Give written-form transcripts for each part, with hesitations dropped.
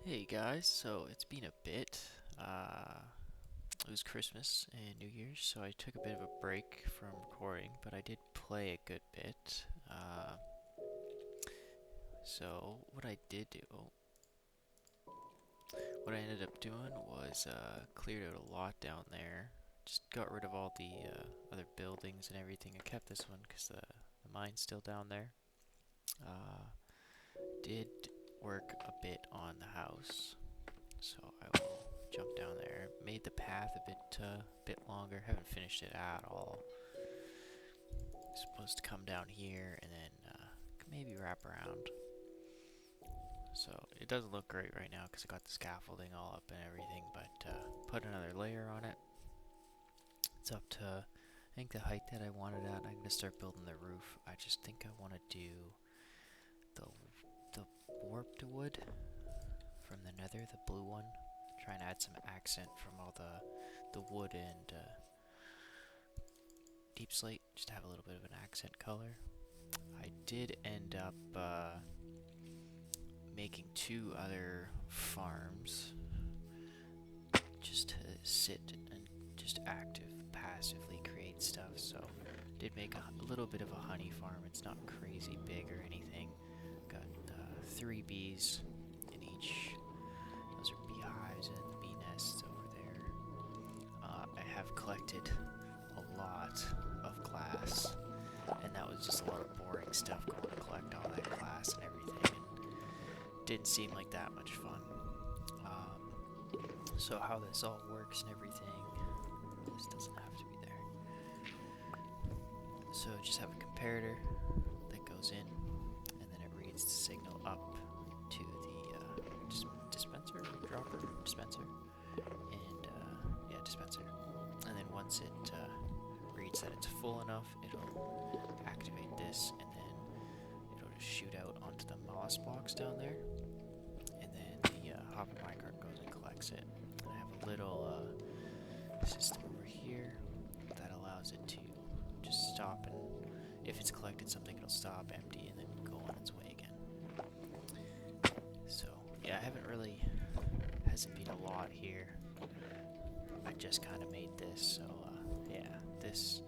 Hey guys, so it's been a bit. It was Christmas and New Year's, so I took a bit of a break from recording, but I did play a good bit. So what I ended up doing was cleared out a lot down there. Just got rid of all the other buildings and everything. I kept this one because the mine's still down there. Uh, did work a bit on the house. So I will jump down there. Made the path a bit longer. Haven't finished it at all. Supposed to come down here and then maybe wrap around. So it doesn't look great right now because I got the scaffolding all up and everything, but put another layer on it. It's up to I think the height that I wanted at. I'm gonna start building the roof. I just think I want to do the the warped wood from the Nether, the blue one. Try and add some accent from all the wood and deep slate, just to have a little bit of an accent color. I did end up making two other farms just to sit and just passively create stuff. So did make a little bit of a honey farm. It's not crazy big or anything. Got three bees in each. Those are beehives and bee nests over there. I have collected a lot of glass, and that was just a lot of boring stuff going to collect all that glass and everything, and didn't seem like that much fun. So how this all works and everything, this doesn't have to be there. So just have a comparator that goes in, and then it reads the signal up to the dispenser, dropper, dispenser, and dispenser. And then once it reads that it's full enough, it'll activate this, and then it'll just shoot out onto the moss blocks down there, and then the hopper minecart goes and collects it. And I have a little system over here that allows it to just stop, and if it's collected something, it'll stop, empty, and then go on its way again. So yeah, hasn't been a lot here. I just kind of made this, so yeah, this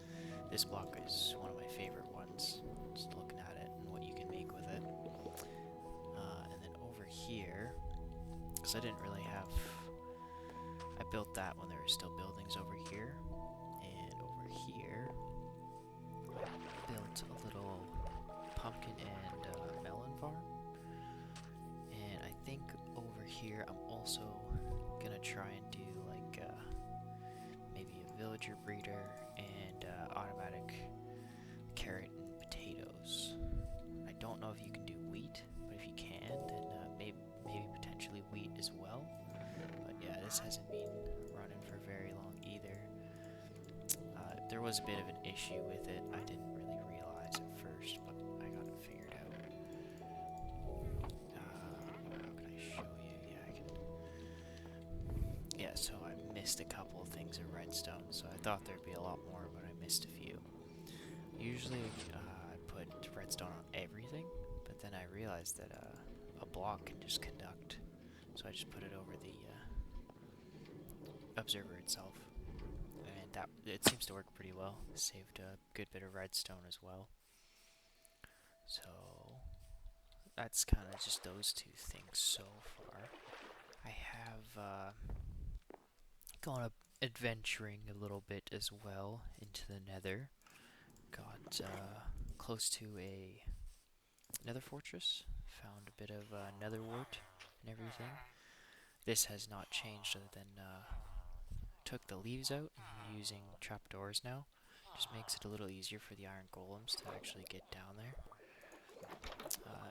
block is one of my favorite ones. Just looking at it and what you can make with it. And then over here, because I didn't really have, I built that when there were still buildings over here, and over here, I built a little pumpkin and melon farm. And I think over here, I'm also gonna try and do like maybe a villager breeder and automatic carrot and potatoes. I don't know if you can do wheat, but if you can, then maybe potentially wheat as well. But yeah, this hasn't been running for very long either. There was a bit of an issue with it. I didn't really realize at first, but I got it figured out. How can I show you? Yeah, I can. Yeah, so I missed a couple of things of redstone, so I thought there'd be a lot more, but I missed a few. Usually I put redstone on everything, but then I realized that a block can just conduct, so I just put it over the observer itself, and that it seems to work pretty well. Saved a good bit of redstone as well. So that's kind of just those two things so far. I have gone adventuring a little bit as well into the Nether. Got close to another fortress. Found a bit of nether wart and everything. This has not changed other than took the leaves out and I'm using trapdoors now. Just makes it a little easier for the iron golems to actually get down there.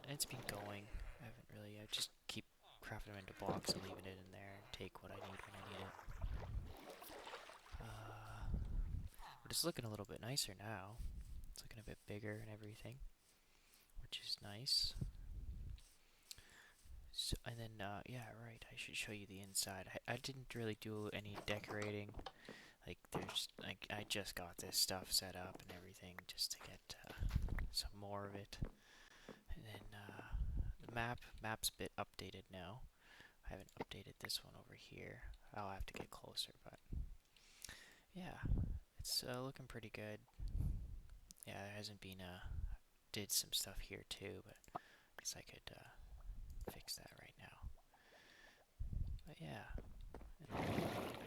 And it's been going. I just keep crafting them into blocks and leaving it in there and take what I need when I need it. But it's looking a little bit nicer now. It's looking a bit bigger and everything, which is nice. So, and then, yeah, right, I should show you the inside. I didn't really do any decorating. I just got this stuff set up and everything just to get some more of it. And then, the map's a bit updated now. I haven't updated this one over here. I'll have to get closer, but yeah, it's looking pretty good. Yeah, there hasn't been did some stuff here too, but I guess I could fix that right now. But yeah, I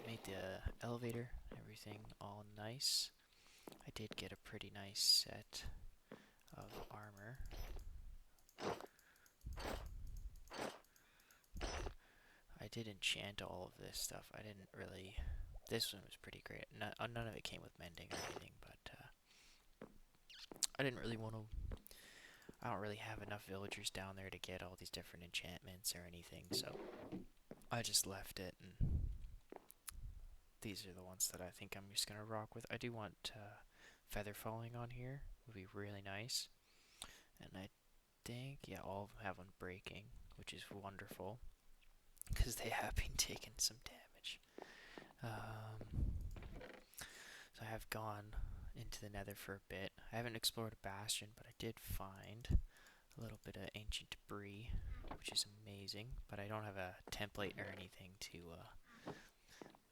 made the elevator, everything all nice. I did get a pretty nice set of armor. I did enchant all of this stuff. I didn't really. This one was pretty great. None of it came with mending or anything, but I didn't really want to. I don't really have enough villagers down there to get all these different enchantments or anything, so I just left it, and these are the ones that I think I'm just gonna rock with. I do want feather falling on here. Would be really nice, and I think yeah, all of them have unbreaking, which is wonderful because they have been taking some damage. So I have gone into the Nether for a bit. I haven't explored a bastion, but I did find a little bit of ancient debris, which is amazing. But I don't have a template or anything to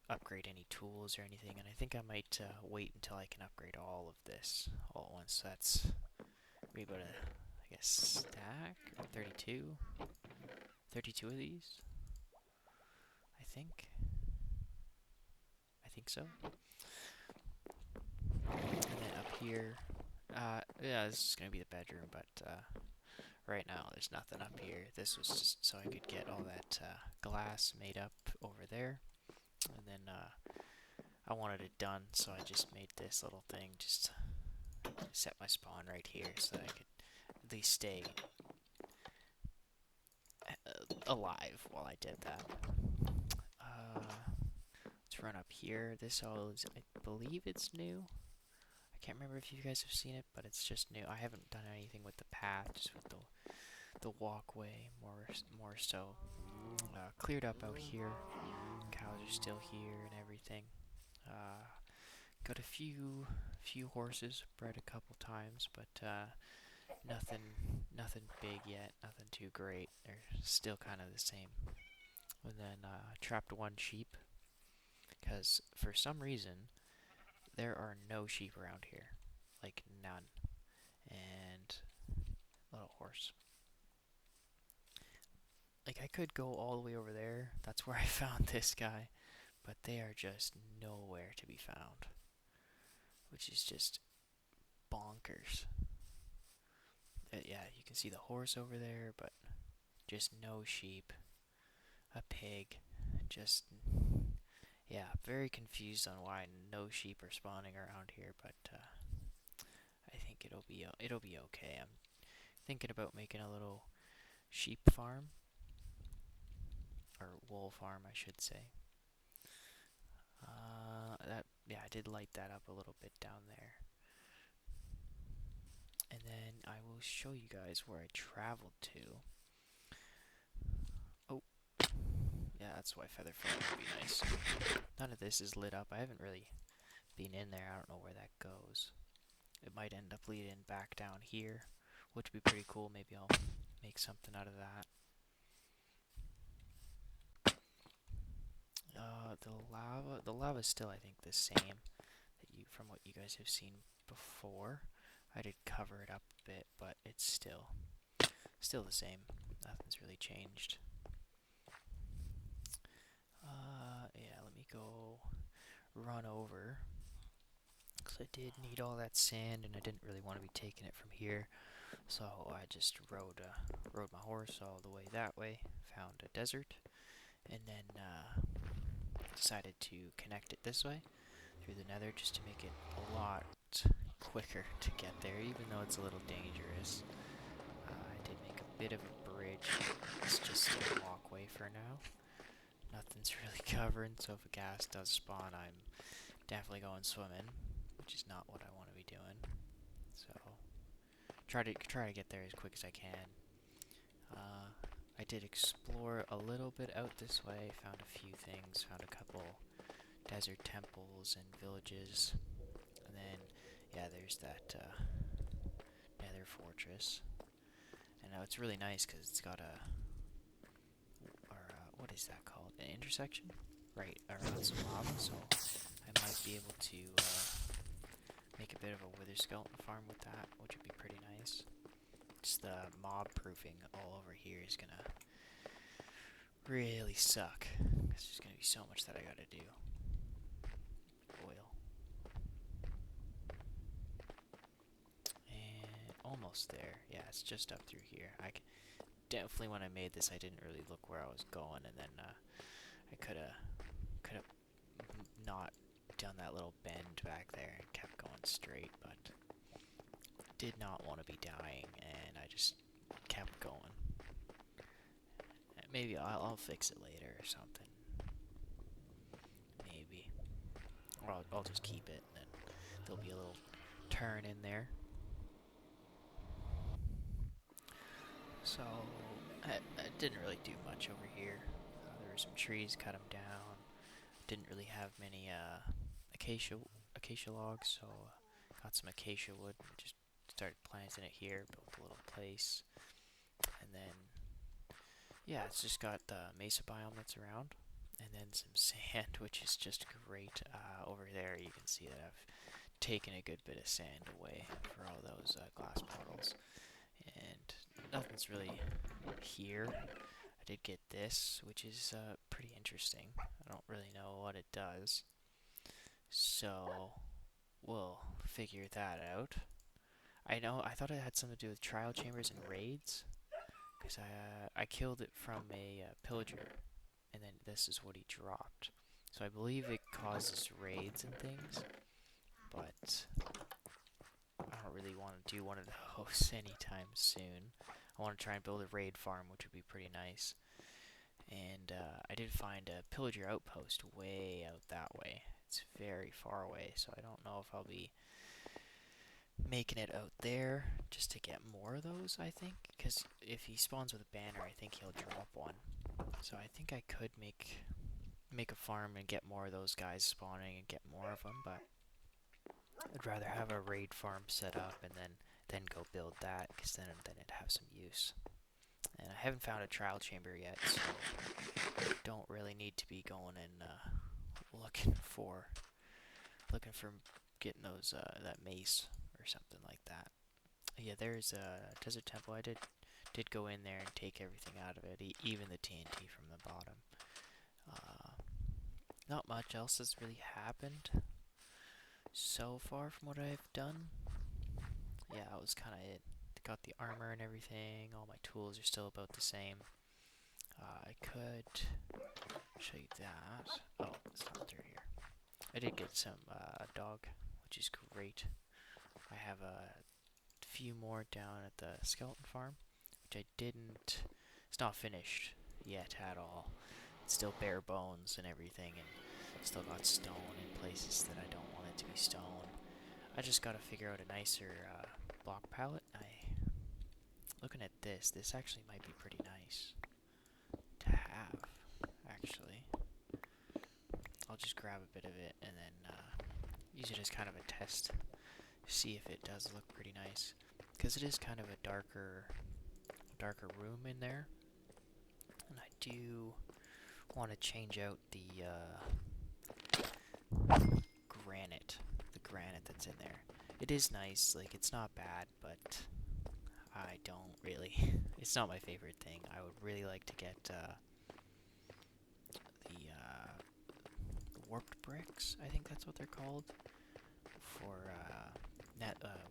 upgrade any tools or anything, and I think I might wait until I can upgrade all of this all at once. So that's maybe about I guess stack 32. 32 of these. I think so. And then up here, yeah, this is gonna be the bedroom, but right now there's nothing up here. This was just so I could get all that glass made up over there, and then I wanted it done, so I just made this little thing, just set my spawn right here so that I could at least stay alive while I did that. Let's run up here. This all is, I believe it's new. I can't remember if you guys have seen it, but it's just new. I haven't done anything with the path, just with the walkway, more so. Cleared up out here. Cows are still here and everything. Got a few horses, bred a couple times, but nothing big yet, nothing too great. They're still kind of the same. And then trapped one sheep, because for some reason there are no sheep around here, like none. And little horse. Like I could go all the way over there. That's where I found this guy, but they are just nowhere to be found, which is just bonkers. Yeah, you can see the horse over there, but just no sheep. A pig. Just, yeah, very confused on why no sheep are spawning around here, but I think it'll be okay. I'm thinking about making a little sheep farm, or wool farm, I should say. Yeah, I did light that up a little bit down there. And then I will show you guys where I traveled to. Oh, yeah, that's why feather falling would be nice. None of this is lit up. I haven't really been in there. I don't know where that goes. It might end up leading back down here, which would be pretty cool. Maybe I'll make something out of that. The lava is still, I think, the same from what you guys have seen before. I did cover it up a bit, but it's still the same. Nothing's really changed. Yeah, let me go run over, because I did need all that sand, and I didn't really want to be taking it from here. So I just rode my horse all the way that way, found a desert, and then decided to connect it this way through the nether, just to make it a lot quicker to get there, even though it's a little dangerous. I did make a bit of a bridge. It's just a walkway for now. Nothing's really covering, so if a ghast does spawn, I'm definitely going swimming, which is not what I want to be doing. So try to get there as quick as I can. I did explore a little bit out this way, found a few things, found a couple desert temples and villages, and then yeah, there's that nether fortress. And now it's really nice because it's got a, or what is that called? An intersection? Right, around some lava, so I might be able to make a bit of a wither skeleton farm with that, which would be pretty nice. Just the mob proofing all over here is gonna really suck. Because there's gonna be so much that I gotta do. Oil. And almost there. Yeah, it's just up through here. Definitely when I made this, I didn't really look where I was going, and then I could have not done that little bend back there and kept going straight, but did not want to be dying, and I just kept going. Maybe I'll fix it later or something. Maybe. Or I'll just keep it, and then there'll be a little turn in there. So, I didn't really do much over here. There were some trees, cut them down. Didn't really have many acacia logs, so got some acacia wood. Just started planting it here, built a little place, and then yeah, it's just got the mesa biome that's around, and then some sand, which is just great. Over there, you can see that I've taken a good bit of sand away for all those glass portals, and nothing's really here. I did get this, which is pretty interesting. I don't really know what it does, so we'll figure that out. I thought it had something to do with trial chambers and raids, because I killed it from a pillager, and then this is what he dropped. So I believe it causes raids and things, but I don't really want to do one of those anytime soon. I want to try and build a raid farm, which would be pretty nice. And I did find a pillager outpost way out that way. It's very far away, so I don't know if I'll be making it out there just to get more of those, I think. Because if he spawns with a banner, I think he'll drop one. So I think I could make a farm and get more of those guys spawning and get more of them, but I'd rather have a raid farm set up and then go build that, because then it'd have some use. And I haven't found a trial chamber yet, so don't really need to be going and looking for getting those that mace or something like that. Yeah, there's a desert temple. I did go in there and take everything out of it, even the TNT from the bottom. Not much else has really happened so far from what I've done. Yeah, that was kind of it. Got the armor and everything. All my tools are still about the same. I could show you that. Oh, it's not through here. I did get some dog, which is great. I have a few more down at the skeleton farm, which I didn't. It's not finished yet at all. It's still bare bones and everything, and still got stone in places that I don't want it to be stone. I just gotta figure out a nicer block palette. Looking at this actually might be pretty nice to have, actually. I'll just grab a bit of it and then use it as kind of a test, see if it does look pretty nice. Because it is kind of a darker room in there. And I do want to change out the granite that's in there. It is nice, like, it's not bad, but I don't really, it's not my favorite thing. I would really like to get the warped bricks, I think that's what they're called, for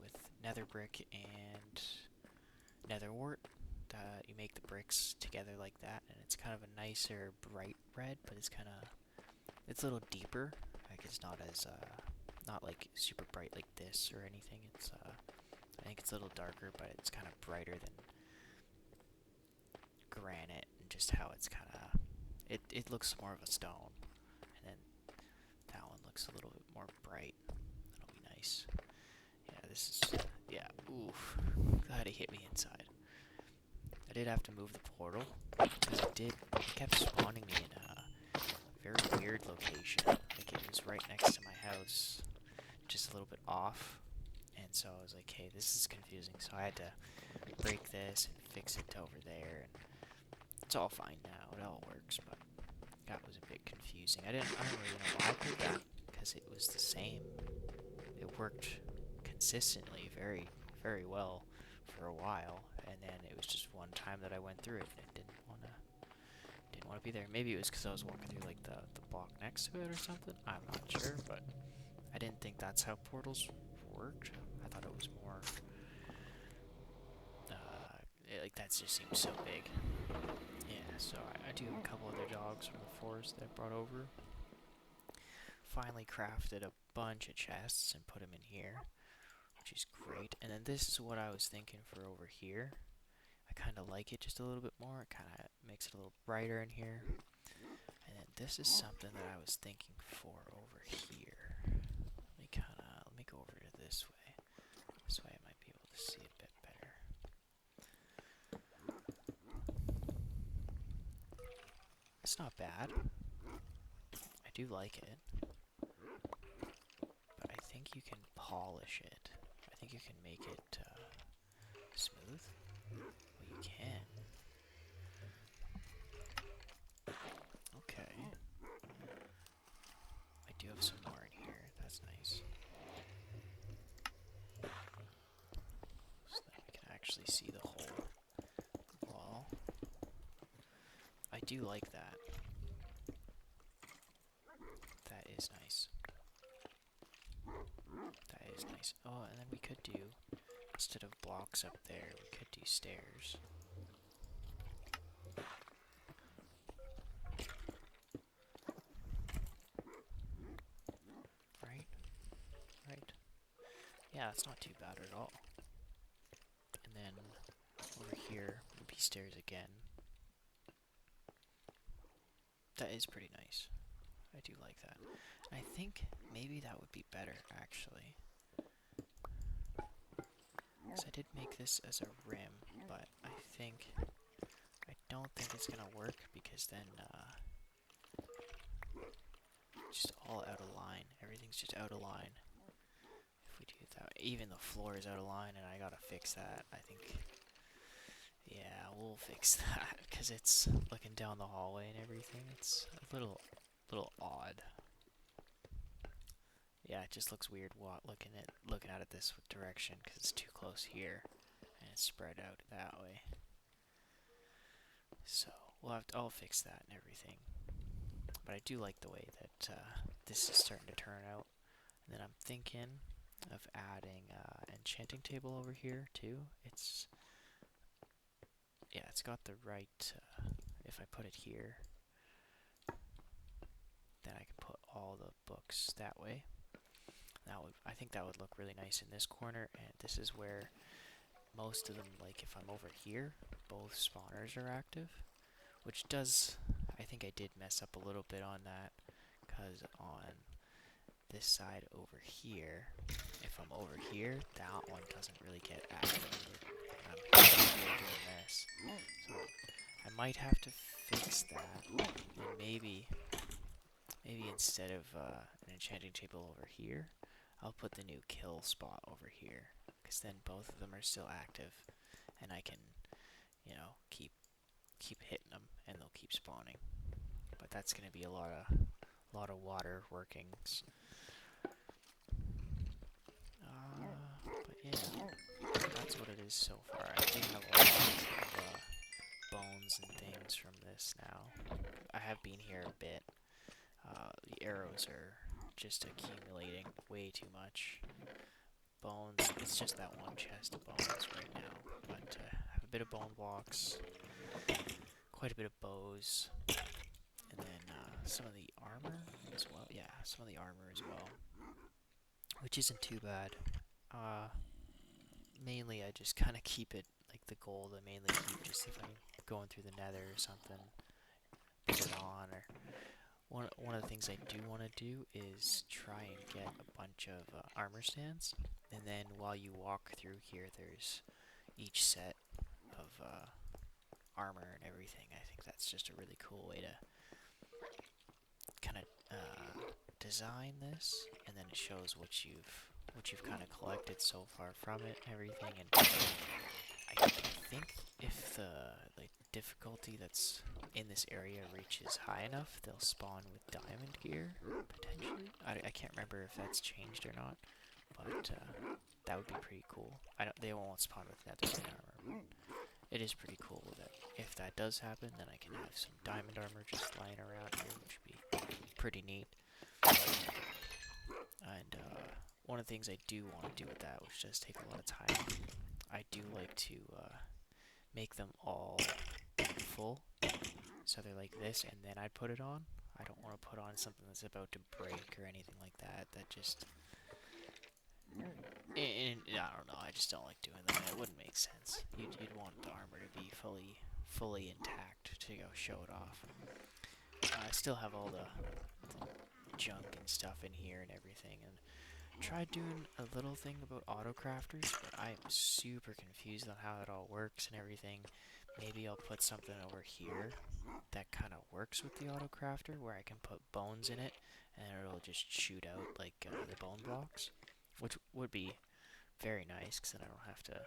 with nether brick and nether wart. You make the bricks together like that, and it's kind of a nicer bright red, but it's a little deeper. Like, it's not as not like super bright like this or anything. It's I think it's a little darker, but it's kind of brighter than granite, and just how it's kind of it looks more of a stone, and then that one looks a little bit more bright. That'll be nice. Yeah, this is oof. Glad it hit me inside. I did have to move the portal because it kept spawning me in a very weird location. Like, it was right next to my house, just a little bit off. And so I was like, hey, this is confusing. So I had to break this and fix it over there. And it's all fine now. It all works. But That was a bit confusing. I don't really know why I did that, because it was the same. It worked consistently very well for a while, and then it was just one time that I went through it and it didn't want to be there. Maybe it was because I was walking through like the block next to it or something. I'm not sure, but I didn't think that's how portals worked. I thought it was more like that just seems so big. Yeah, so I do have a couple other dogs from the forest that I brought over. Finally crafted a bunch of chests and put them in here, which is great. And then this is what I was thinking for over here. I kind of like it just a little bit more. It kind of makes it a little brighter in here. And then this is something that I was thinking for over here. Let me go over to this way. This way I might be able to see a bit better. It's not bad. I do like it. But I think you can polish it. I think you can make it smooth. Well, you can. Okay. I do have some more in here. That's nice. So that we can actually see the whole wall. I do like that. That is nice. That is nice. Oh, and then we could do, instead of blocks up there, we could do stairs. Right? Yeah, it's not too bad at all. And then over here would be stairs again. That is pretty nice. I do like that. And I think maybe that would be better, actually. Because I did make this as a rim, but I don't think it's gonna work, because then it's just all out of line. Everything's just out of line. If we do that, even the floor is out of line, and I gotta fix that. I think, yeah, we'll fix that, because it's looking down the hallway and everything. It's a little odd. Yeah, it just looks weird looking at it this direction, because it's too close here and it's spread out that way. So I'll fix that and everything. But I do like the way that this is starting to turn out. And then I'm thinking of adding an enchanting table over here too. It's got the right. If I put it here, then I can put all the books that way. I think that would look really nice in this corner, and this is where most of them, like if I'm over here, both spawners are active, which does, I think I did mess up a little bit on that, because on this side over here, if I'm over here, that one doesn't really get activated. I'm here doing this, so I might have to fix that, and maybe instead of an enchanting table over here, I'll put the new kill spot over here, because then both of them are still active, and I can, keep hitting them, and they'll keep spawning. But that's gonna be a lot of water workings. But yeah, that's what it is so far. I think I have a lot of bones and things from this now. I have been here a bit. The arrows are just accumulating way too much. Bones, it's just that one chest of bones right now. But I have a bit of bone blocks, quite a bit of bows, and then some of the armor as well. Yeah, some of the armor as well, which isn't too bad. Mainly I just kind of keep it, like the gold I mainly keep just if I'm going through the nether or something, put it on, or one of the things I do want to do is try and get a bunch of armor stands, and then while you walk through here, there's each set of armor and everything. I think that's just a really cool way to kind of design this, and then it shows what you've kind of collected so far from it and everything. And I think if the difficulty that's in this area reaches high enough, they'll spawn with diamond gear, potentially. I can't remember if that's changed or not, but that would be pretty cool. They won't spawn with netherite armor, but it is pretty cool that if that does happen, then I can have some diamond armor just lying around here, which would be pretty neat. And one of the things I do want to do with that, which does take a lot of time, I do like to make them all full, so they're like this, and then I put it on. I don't want to put on something that's about to break or anything like that. That just, I don't know. I just don't like doing that. It wouldn't make sense. You'd want the armor to be fully intact to go show it off. I still have all the junk and stuff in here and everything, and tried doing a little thing about auto crafters, but I am super confused on how it all works and everything. Maybe I'll put something over here that kind of works with the auto crafter, where I can put bones in it and it'll just shoot out like the bone blocks, which would be very nice, because then I don't have to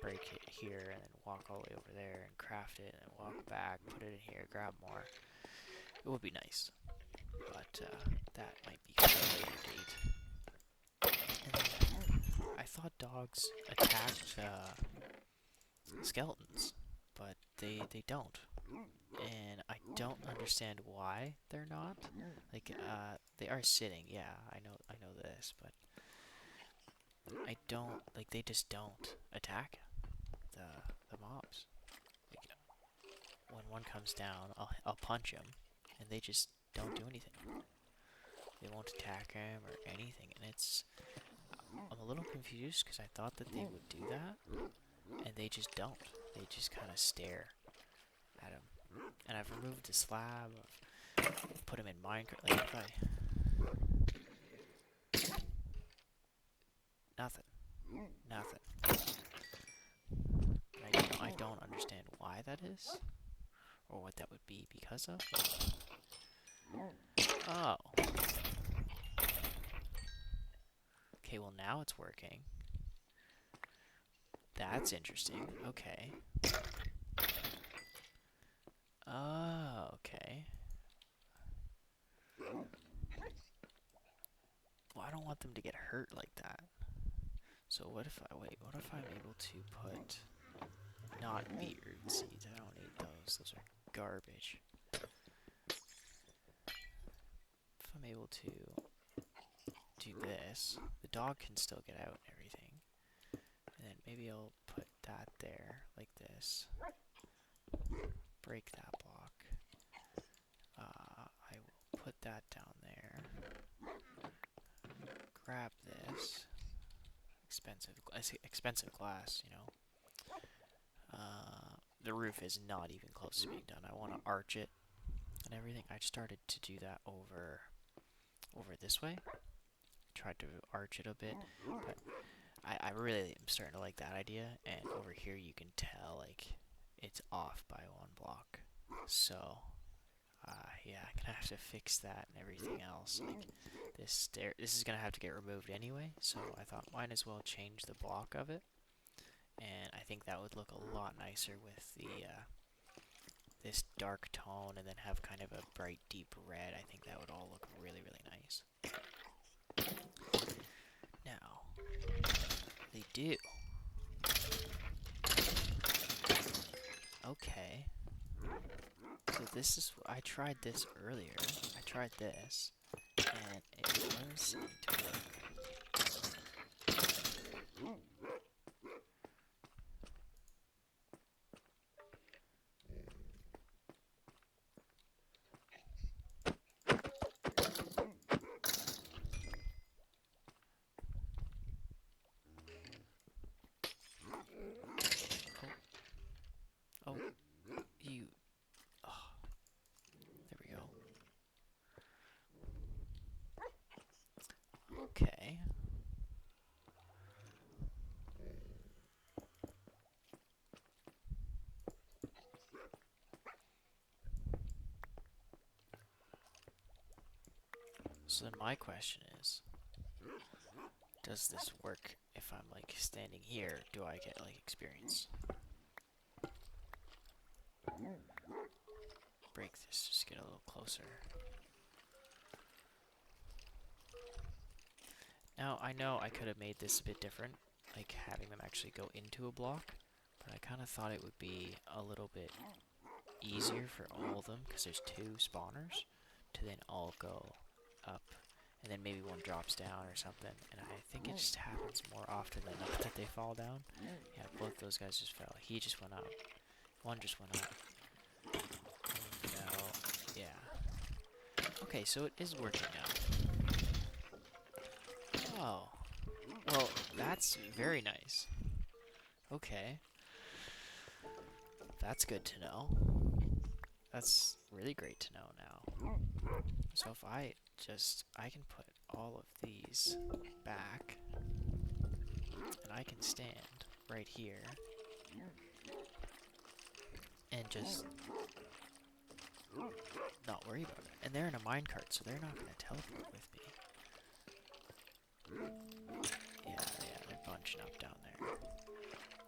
break it here and then walk all the way over there and craft it and walk back, put it in here, grab more. It would be nice, but that might be for a later date. And then I thought dogs attacked skeletons, but they don't. And I don't understand why they're not. Like, they are sitting, yeah, I know this, but I don't, like, they just don't attack the mobs. Like, when one comes down, I'll punch him, and they just don't do anything. They won't attack him or anything, and I'm a little confused, because I thought that they would do that, and they just don't. They just kind of stare at him. And I've removed the slab, I've put him in Minecraft, like, if nothing. I don't understand why that is, or what that would be because of. Oh. Okay, well now it's working. That's interesting. Okay. Oh, okay. Well, I don't want them to get hurt like that. So what if I'm able to put not beetroot seeds? I don't need those. Those are garbage. If I'm able to do this, the dog can still get out and everything. And then maybe I'll put that there, like this. Break that block. I will put that down there. Grab this. Expensive glass, you know. The roof is not even close to being done. I want to arch it and everything. I started to do that over this way. Tried to arch it a bit, but I really am starting to like that idea. And over here you can tell, like, it's off by one block. So, yeah, I'm gonna have to fix that and everything else. Like, this is gonna have to get removed anyway, so I thought might as well change the block of it. And I think that would look a lot nicer with the this dark tone, and then have kind of a bright deep red. I think that would all look really, really nice. Now, they do. Okay. So this is, I tried this earlier. I tried this, and it doesn't seem to work. Oh, you. Oh, there we go. Okay. So then my question is, does this work if I'm, like, standing here? Do I get, like, experience? break this, just get a little closer. Now, I know I could have made this a bit different, like having them actually go into a block, but I kind of thought it would be a little bit easier for all of them, because there's 2 spawners, to then all go up, and then maybe one drops down or something, and I think it just happens more often than not that they fall down. Yeah, both those guys just fell. He just went up. One just went up. Fell. Yeah. Okay, so it is working now. Oh. Well, that's very nice. Okay. That's good to know. That's really great to know now. So if I can put all of these back, and I can stand right here, and just not worry about it. And they're in a minecart, so they're not going to teleport with me. Yeah, they're bunching up down there.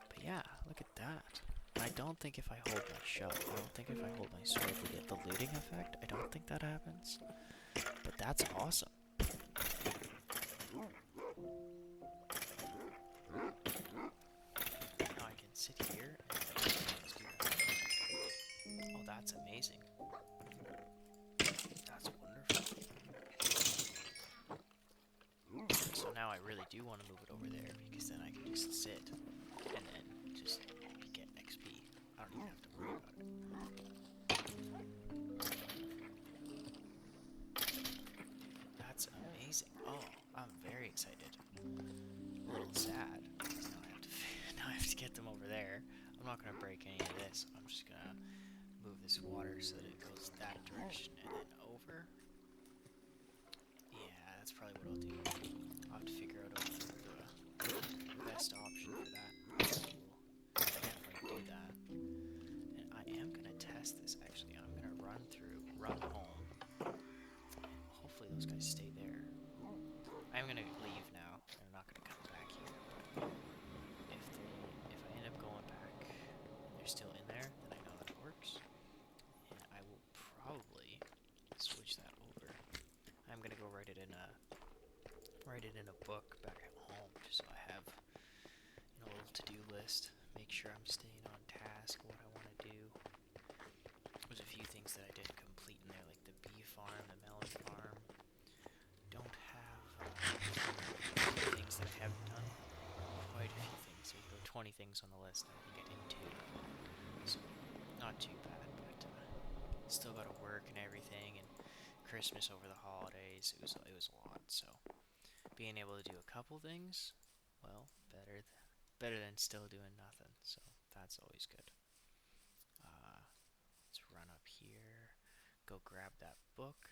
But yeah, look at that. I don't think if I hold my shell, I don't think if I hold my sword we get the looting effect. I don't think that happens. But that's awesome. Now I can sit here and do that. Oh, that's amazing. That's wonderful. So now I really do want to move it over there, because then I can just sit and then just get XP. I don't even have to worry about it. That's amazing. Oh, I'm very excited. A little sad, because now I have to get them over there. I'm not gonna break any of this. I'm just gonna move this water so that it goes that direction and then over. Yeah, that's probably what I'll do. I'll have to figure out the best option for that. I'll definitely do that. And I am gonna test this actually. I'm gonna run home, and hopefully those guys stay there. I'm gonna leave now. I'm not gonna come back here. But if I end up going back and they're still in there, then I know that it works. And I will probably switch that over. I'm gonna go write it in a book back at home, just so I have a little to-do list. Make sure I'm staying on task, what I want to do. There's a few things that I didn't complete in there, like the bee farm, the melon farm. Don't have things that I haven't done. Quite a few things. There you go, 20 things on the list. I think I did 2. So, not too bad, but still got to work and everything, and Christmas over the holidays. It was a lot, so being able to do a couple things, well, better than still doing nothing. So that's always good. Let's run up here, go grab that book.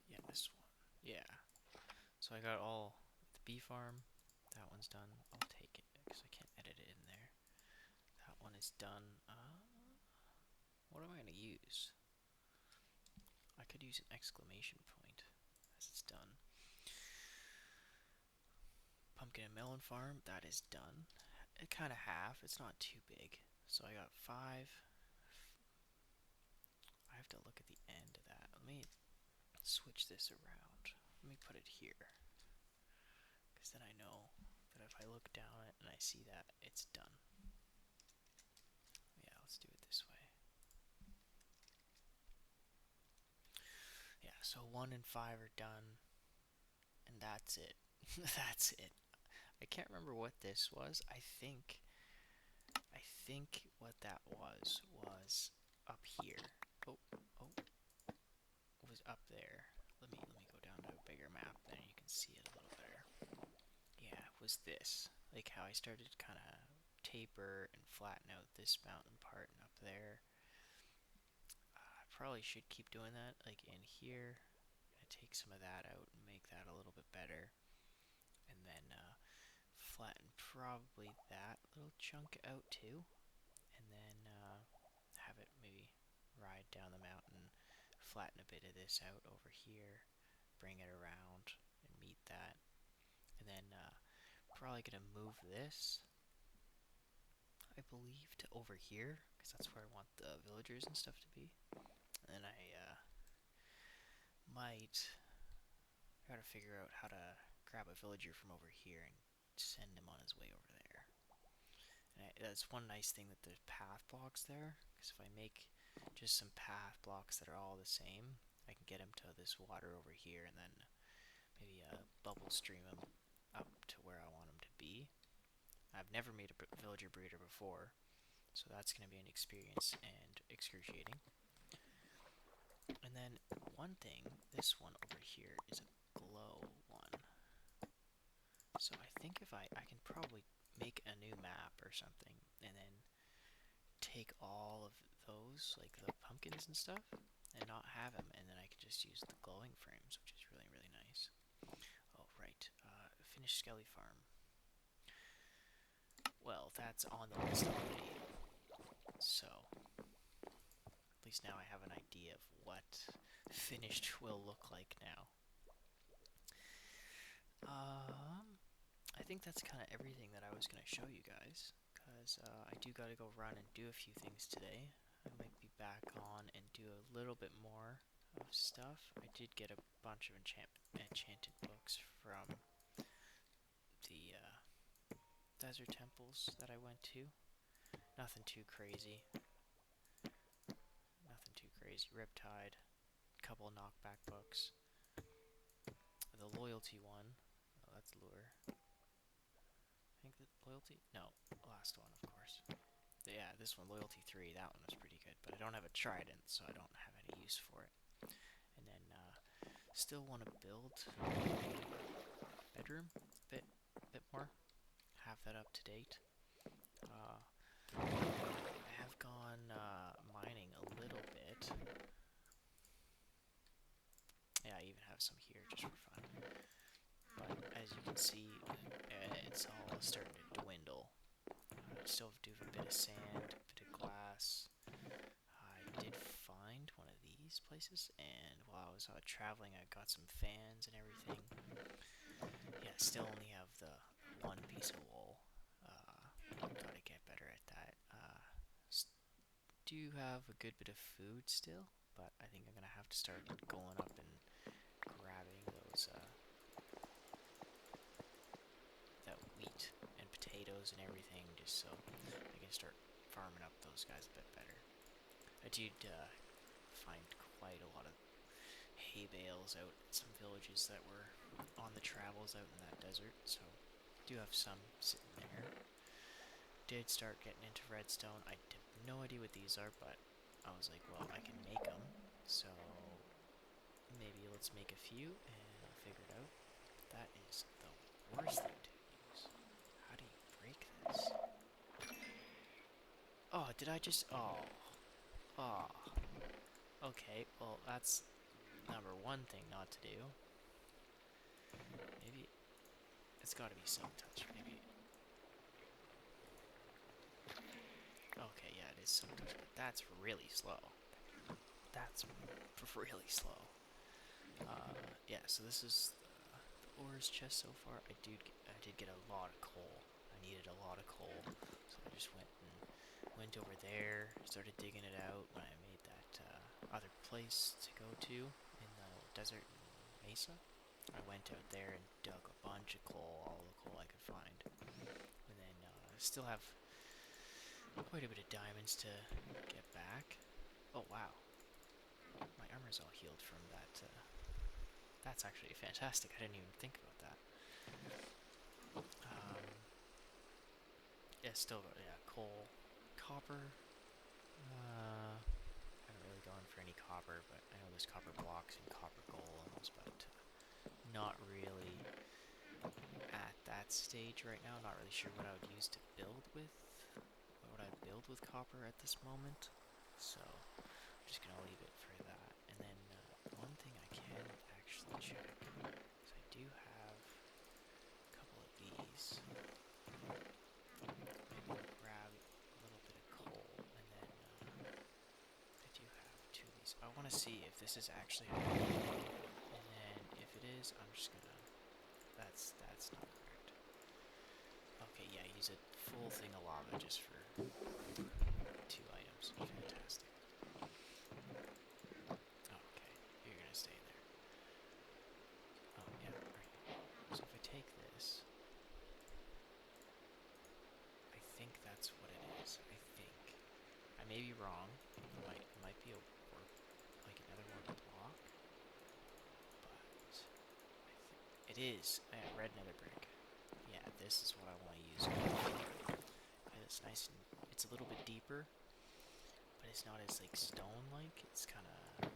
Yeah, this one. Yeah. So I got all the bee farm. That one's done. I'll take it because I can't edit it in there. That one is done. What am I gonna use? I could use an exclamation point as it's done. Pumpkin and melon farm, that is done. It kind of half, it's not too big. So I got 5. I have to look at the end of that. Let me switch this around. Let me put it here. Because then I know that if I look down it and I see that, it's done. Yeah, let's do it this way. Yeah, so 1 and 5 are done. And that's it. That's it. I can't remember what this was. I think what that was up here. Oh, it was up there. Let me go down to a bigger map, then you can see it a little better. Yeah, it was this. Like how I started to kind of taper and flatten out this mountain part and up there. I probably should keep doing that. Like in here, I'm gonna take some of that out and make that a little bit better. And then flatten probably that little chunk out too, and then have it maybe ride down the mountain, flatten a bit of this out over here, bring it around and meet that. And then probably gonna move this, I believe, to over here, because that's where I want the villagers and stuff to be. And then I might gotta figure out how to grab a villager from over here and send him on his way over there. And that's one nice thing, that there's path blocks there, because if I make just some path blocks that are all the same, I can get him to this water over here, and then maybe bubble stream him up to where I want him to be. I've never made a villager breeder before, so that's going to be an experience and excruciating. And then one thing, this one over here is a glow one. So I think if I can probably make a new map or something, and then take all of those, like the pumpkins and stuff, and not have them, and then I can just use the glowing frames, which is really, really nice. Oh, right. Finish Skelly Farm. Well, that's on the list already. So, at least now I have an idea of what finished will look like now. I think that's kind of everything that I was going to show you guys, because I do got to go run and do a few things today. I might be back on and do a little bit more of stuff. I did get a bunch of enchanted books from the desert temples that I went to. Nothing too crazy. Nothing too crazy. Riptide, couple knockback books. The loyalty one, oh, that's lure. I think that loyalty, no, last one of course. Yeah, this one, loyalty 3, that one was pretty good, but I don't have a trident, so I don't have any use for it. And then still want to build bedroom a bit more, have that up to date. I have gone mining a little bit. Yeah, I even have some here just for fun. But as you can see, it's all starting to dwindle. I still do have a bit of sand, a bit of glass. I did find one of these places, and while I was traveling, I got some fans and everything. Yeah, still only have the one piece of wool. Gotta get better at that. Do have a good bit of food still, but I think I'm gonna have to start going up and grabbing those that wheat and potatoes and everything, just so I can start farming up those guys a bit better. I did find quite a lot of hay bales out at some villages that were on the travels out in that desert, so I do have some sitting there. Did start getting into redstone. I have no idea what these are, but I was like, well, I can make them, so maybe let's make a few and I'll figure it out. That is the worst thing to use. How do you break this? Oh, did I just... Oh. Okay, well, that's number one thing not to do. Maybe... It's gotta be some touch, maybe... Okay, yeah, it is some touch, but that's really slow. That's really slow. Yeah, so this is the ores chest so far. I did get a lot of coal. I needed a lot of coal, so I just went over there, started digging it out when I made that other place to go to in the desert in Mesa. I went out there and dug a bunch of coal, all the coal I could find, and then still have quite a bit of diamonds to get back. Oh wow, my armor's all healed from that. That's actually fantastic. I didn't even think about that. Yeah, still, yeah, coal, copper. Haven't really gone for any copper, but I know there's copper blocks and copper golems, but not really at that stage right now. Not really sure what I would use to build with. What would I build with copper at this moment? So I'm just gonna leave it for that. And then one thing I can actually check is I do have a couple of these. Maybe I'll grab a little bit of coal, and then I do have two of these. I want to see if this is actually, and then if it is, I'm just gonna that's not correct. Okay, yeah, use a full thing of lava just for 2 items. Fantastic. Okay, you're gonna stay there. Oh, yeah, right. So if I take this, I think that's what it is. I think. I may be wrong. It might be a warp, like another warp block, but it is. Yeah, red nether brick. Yeah, this is what I want to use. It's nice and it's a little bit deeper, but it's not as like stone-like. It's kind of.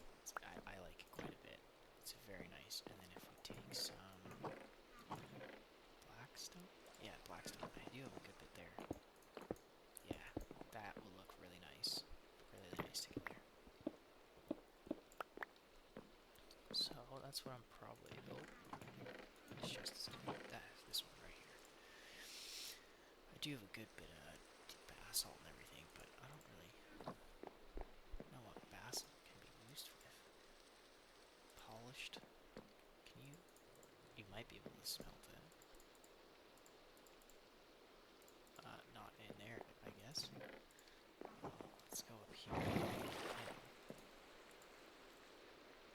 I like it quite a bit. It's very nice. And then if we take some blackstone, yeah, blackstone. I do have a good bit there. Yeah, that will look really nice. Really nice together. So that's what I'm probably. Oh, it's just this one right here. I do have a good bit of basalt and everything, but I don't really know what basalt can be used with. Polished. Can you? You might be able to smelt it. Not in there, I guess. Let's go up here.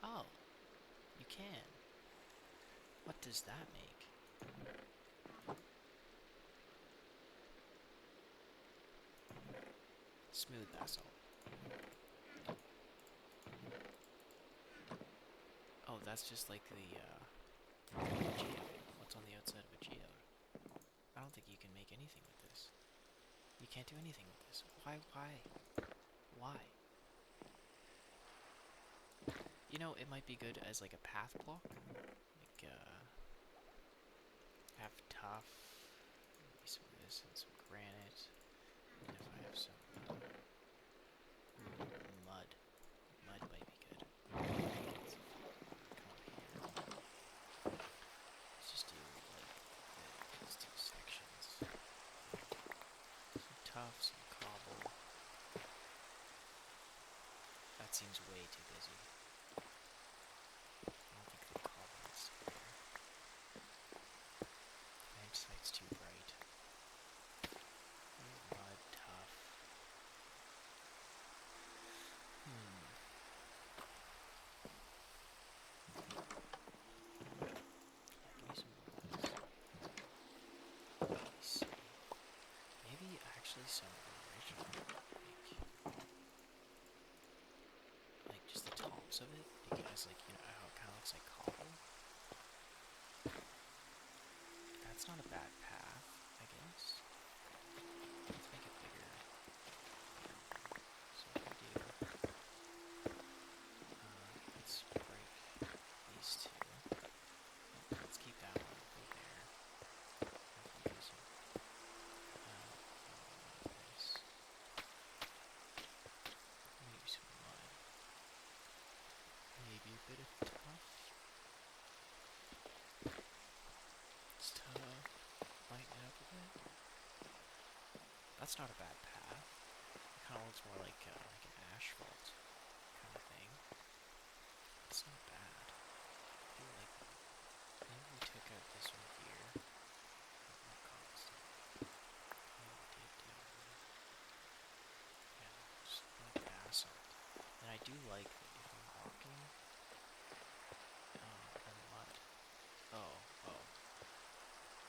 Oh, you can. What does that make? Smooth basalt. Oh, that's just like the geode. What's on the outside of a geode? I don't think you can make anything with this. You can't do anything with this. Why? Why? You know, it might be good as like a path block. Like, have tough. Maybe some of this and some granite. And if I have some mud. Mud might be good. Come up here. Let's just do like these two sections. Some tough, some cobble. That seems way too busy. I don't think the cobble needs to be there. Andesite's too bright. Mud, tough. Yeah, give me some more of this. Let me see. Maybe actually some original, like just the tops of it, because like, you know how it kind of looks like cobble? That's not a bad path, I guess. Let's make it bigger. So if we do, let's break these two. Oh, let's keep that one over there. This. Maybe some mud. Maybe a bit of tough. It's tough. Lighten it up a bit. That's not a bad path. It kind of looks more like an asphalt kind of thing. It's not bad. I feel like maybe we took out this one here. What cobblestone? Yeah, we did do it. Yeah, just like basalt. And I do like that if I'm walking on mud. Oh.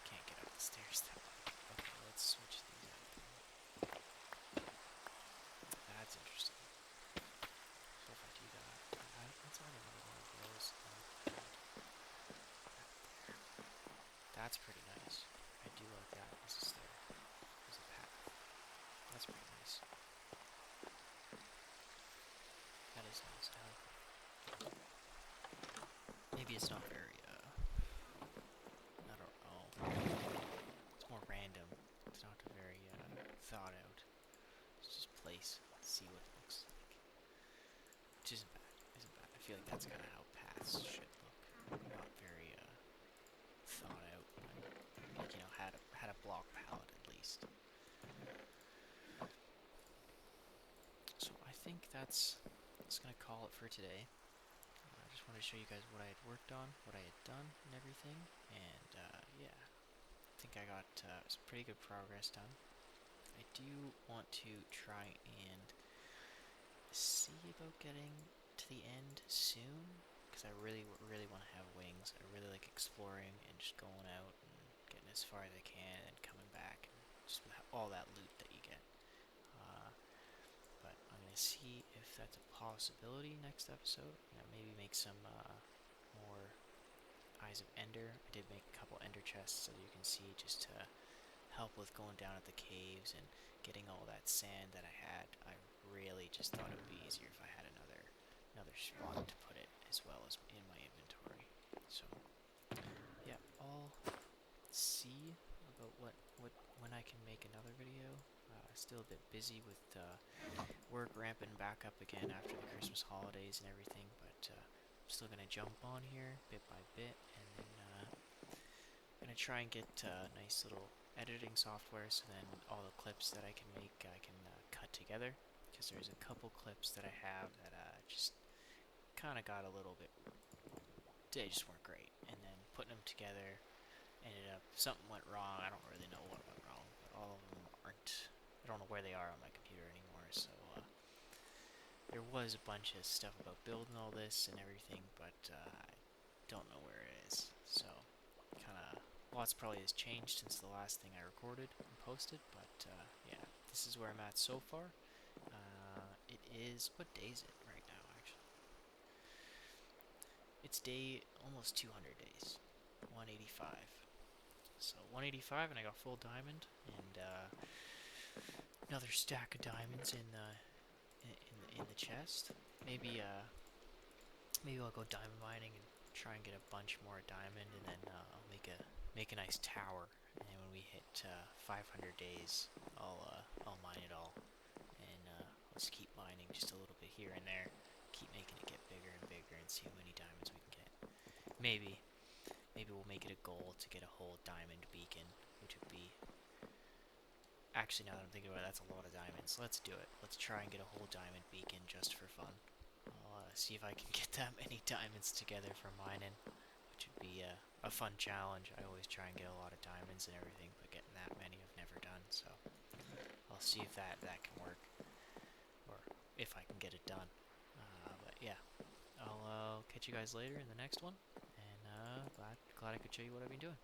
Can't get up the stairs that way. Okay, let's switch these out. That's interesting. So if I do that, let's add another one of those. That's pretty nice. I do like that as a stair, as a path. That's pretty nice. That is nice. I like that. Maybe it's not very, I don't know. It's more random. It's not very, thought out. It's just place, see what it looks like. Which isn't bad. I feel like that's kind of how paths should look. Not very, thought out, but, like, you know, had a block palette at least. So I think that's gonna call it for today. I just wanted to show you guys what I had worked on, what I had done, and everything. And yeah, I think I got some pretty good progress done. I do want to try and see about getting to the end soon, because I really want to have wings. I really like exploring and just going out and getting as far as I can and coming back, and just with all that loot that you get. But I'm gonna see if that's a possibility next episode. Maybe make some more Eyes of Ender. I did make a couple Ender chests, so you can see, just to help with going down at the caves and getting all that sand that I had. I really just thought it would be easier if I had another spot to put it, as well as in my inventory. So yeah, I'll see about when I can make another video. Still a bit busy with work ramping back up again after the Christmas holidays and everything, but I'm still gonna jump on here bit by bit, and then I'm gonna try and get nice little editing software, so then all the clips that I can make, I can cut together, because there's a couple clips that I have that just kind of got a little bit, they just weren't great, and then putting them together ended up, something went wrong. I don't really know what went wrong, but all of them aren't, I don't know where they are on my computer anymore, so there was a bunch of stuff about building all this and everything, but I don't know where it is, so kind of, lots probably has changed since the last thing I recorded and posted, but yeah, this is where I'm at so far. It is, what day is it right now, actually? It's day, almost 200 days, 185. So 185, and I got full diamond, and another stack of diamonds in the chest. Maybe maybe I'll go diamond mining and try and get a bunch more diamond, and then I'll make a nice tower. And then when we hit 500 days, I'll mine it all, and I'll just keep mining just a little bit here and there, keep making it get bigger and bigger, and see how many diamonds we can get. Maybe we'll make it a goal to get a whole diamond beacon, which would be, actually, now that I'm thinking about it, that's a lot of diamonds. Let's do it. Let's try and get a whole diamond beacon just for fun. I'll see if I can get that many diamonds together for mining, which would be a fun challenge. I always try and get a lot of diamonds and everything, but getting that many I've never done, so I'll see if that can work, or if I can get it done. But yeah, I'll catch you guys later in the next one, and glad I could show you what I've been doing.